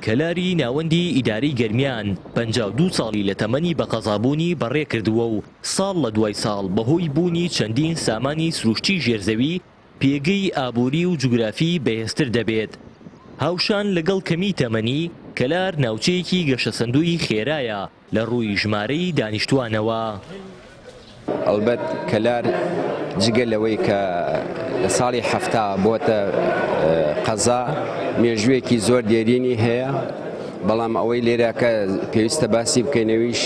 کەلاری ناوەندی ئیداری گەرمیان 52 ساڵی لە تەمەنی بە قەزابوونی بەڕێ کردووە و ساڵ لە دوای ساڵ بەهۆی بوونی چەندین سامانی سروشتی ژێرزەوی پێگەی ئابووری و جوگرافی بەهێزتر دەبێت. هاوشان لەگەڵ کەمی تەمەنی کەلار ناوچەیەکی گەشەسەندووی خێرایە لە ڕووی ژمارەی دانیشتوانەوە. ئەلبەت کەلار جگە لەوەی کە لە ساڵی هەفتا بۆتە قەزا مێژوویەکی زۆر دێرینی هەیە، بەڵام ئەوەی لێرە کە پێویستە باسی بکەینەویش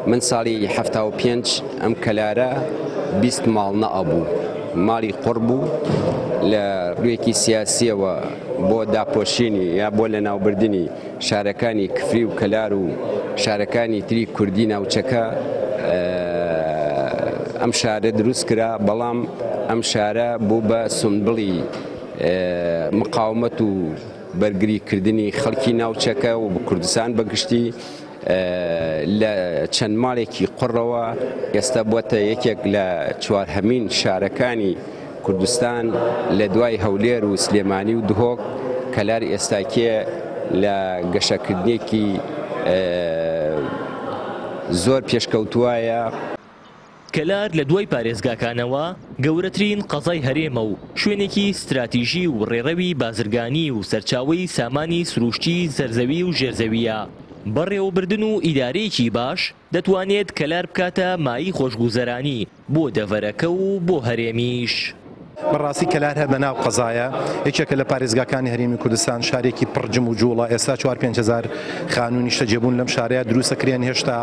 من ساڵی 75 ئەم کەلارە 20 ماڵ نەئەبوو، ماڵی قوڕ بوو لە ڕوویەکی سیاسیەوە بۆ داپۆشینی یا بۆ لە ناوبردنی شارەکانی کفری و کەلار و شارەکانی تری کوردی ناوچەکە ئەم شارە دروست کرا، بەڵام ئەم شارە بوو بە سنبڵی مقاومەت و بەرگریکردنی خەڵکی ناوچەکە و بە کوردستان بەگشتی لە چەند ماڵێکی قوڕەوە ئێستا بووەتە یەکێک لە چوارهەمین شارەکانی کوردستان لە دوای هەولێر و سلێمانی و دهۆک. کەلار ئێستاکێ لە گەشەکردنێکی زۆر پێشکەوتووایە. کەلار لە دوای پارێزگاکانەوە گەورەترین قەزای هەرێمە و شوێنێکی استراتیژی و ڕێڕەوی بازرگانی و سەرچاوەی سامانی سروشتی سەرزەوی و ژێرزەویە. بەڕێوەبردن و ئیدارەیەکی باش دەتوانێت کەلار بکاتە مای خۆشگوزەرانی بۆ دەڤەرەکە و بۆ هەرێمیش. بەڕاستی کەلار هە بەناو قەزایە، یەکێکە لە پارێزگاکانی هەرێمی کوردستان، شارێکی پڕجم و جوڵە. ئێستا 4-5 خانوو نیشتەجێبوون لەم شارەیە دروستەکرێن. هێشتا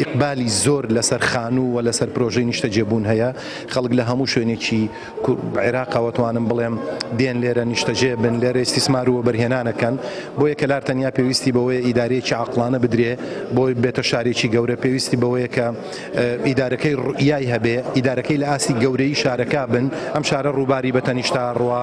ئیقبالی زۆر لەسەر خانوو و لەسەر پرۆژەی نیشتەجێبوون هەیە. خەڵک لە هەموو شوێنێکی عێراقەوە توانم بڵێم دێن لێرە نیشتەجێ بن، لێرە ئیسیسمار و بەرهێنانەکەن. بۆیە کەلار تەنیا پێویستی بەوەیە ئیدارەیەکی عاقڵانە بدرێ بۆی بێتە شارێکی گەورە، پێویستی بەوەیە کە ئیدارەکەی ڕوئیای هەبێ، ئیدارەکەی لە ئاسی گەورەی شارەکە بن. ئەم شارە ڕووباری بە تەنیشتا ڕوا،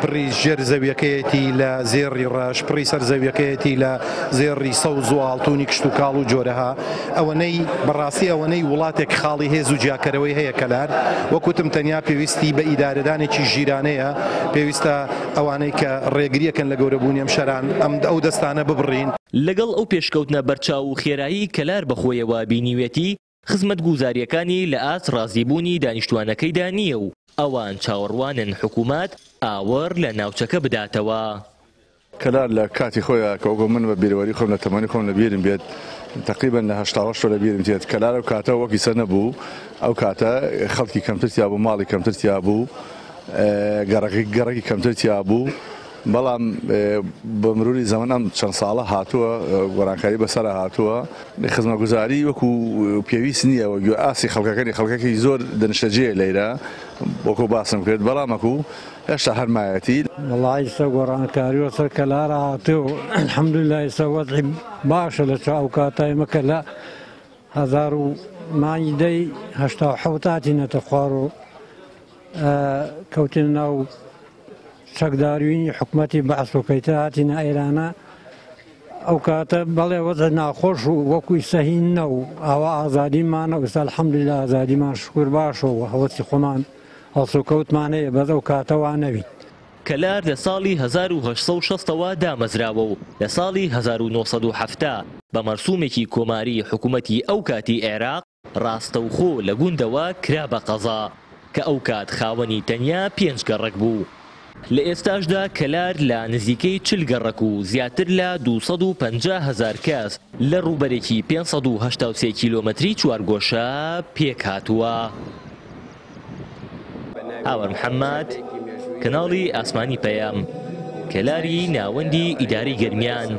پڕی ژێر زەویەکەیەتی لە زێڕی ڕەش، پڕی سەر زەویەکەیەتی لە زێڕی سەوز و ئاڵتونی کشت و کاڵ و جۆرەها. ئەوەنەی بەڕاستی ئەوەنەی وڵاتێک خاڵی هێز و جیاکەرەوەی هەیە کەلار. وەکوتم تەنیا پێویستی بە ئیدارەدانێکی ژیرانەیە، پێویستە ئەوانەی کە ڕێگریەکەن لە گەورەبوونی ئەم شاران ئەو دەستانە ببڕین. لەگەڵ ئەو پێشکەوتنە بەرچاو و خێرایی کەلار بەخۆیەوە بینیوێتی خزمەت گوزاریەکانی لە ئاس ڕازیبوونی دانیشتوانەکەیدا نییە و ئەوان چاوەڕوانن حکوومەت ئاوەڕ لە ناوچەکە بداتەوە. کەلار لە کاتی خۆیان کەوگە من بە بیرەوەری خۆم لە تەمەنی خۆم لە بیرم بێت تقریبا لە 88 لە بیرم دێت. کەلار ئەو کاتە وەکی سەر نەبوو، ئەو کاتە خەڵکی کەمترتیا بوو، ماڵی کەمترتیا بوو، گەڕێکی کەمترتیا بوو. بەڵام بە مروری زەمان ئەم چەند ساڵە هاتووە گۆرانکاری بەسەرە هاتووە. خزمەتگوزاری وەکو پێویست نییە، وەگوێ ئاسی خەڵکەکەی زۆر دەنیشتەجێ لێرە وەکو باسم کرد، بەڵامەکو هێشتا هەرمایەتی. وەڵای ئێستا گۆڕانکاری وەسەر کەلارە هاتووە، الحەمدولیلا ئێستا وەزعی باشە لە چاو کاتای مەکە لە 1987 هاتینەتە خوار و کەوتن ناو چەکداروینی حکومەتی بەعس و کەیتە هاتینە ئێرانە. ئەو کاتە بەڵێ وەزع ناخۆش و وەکوی سەهینە و ئاوا ئازادیمانە، ئێستا الحەمدولیلا ئازادیمان شکر باشەوە، هەوەسی خۆمان هەڵسوکەوتمان هەیە، بەس ئەو کاتەوە نەوی. کەلار لە ساڵی 1860ەوە دامەزراوە و لە ساڵی 1970 بە مەرسوومێکی کۆماری حکوومەتی ئەو کاتی عێراق ڕاستەوخۆ لە گوندەوە کرا بە قەزا کە ئەو کات خاوەنی تەنیا 5 گەڕک بوو. لە ئێستاشدا کەلار لە نزیکەی 40 گەڕک و زیاتر لە 250,000 کەس لە ڕووبەرێکی 583 کیلۆمەتری چوارگۆشە پێک هاتووە. ئاوەر محەممەد، کەناڵی ئاسمانی پەیام، کەلاری ناوەندی ئیداری گەرمیان.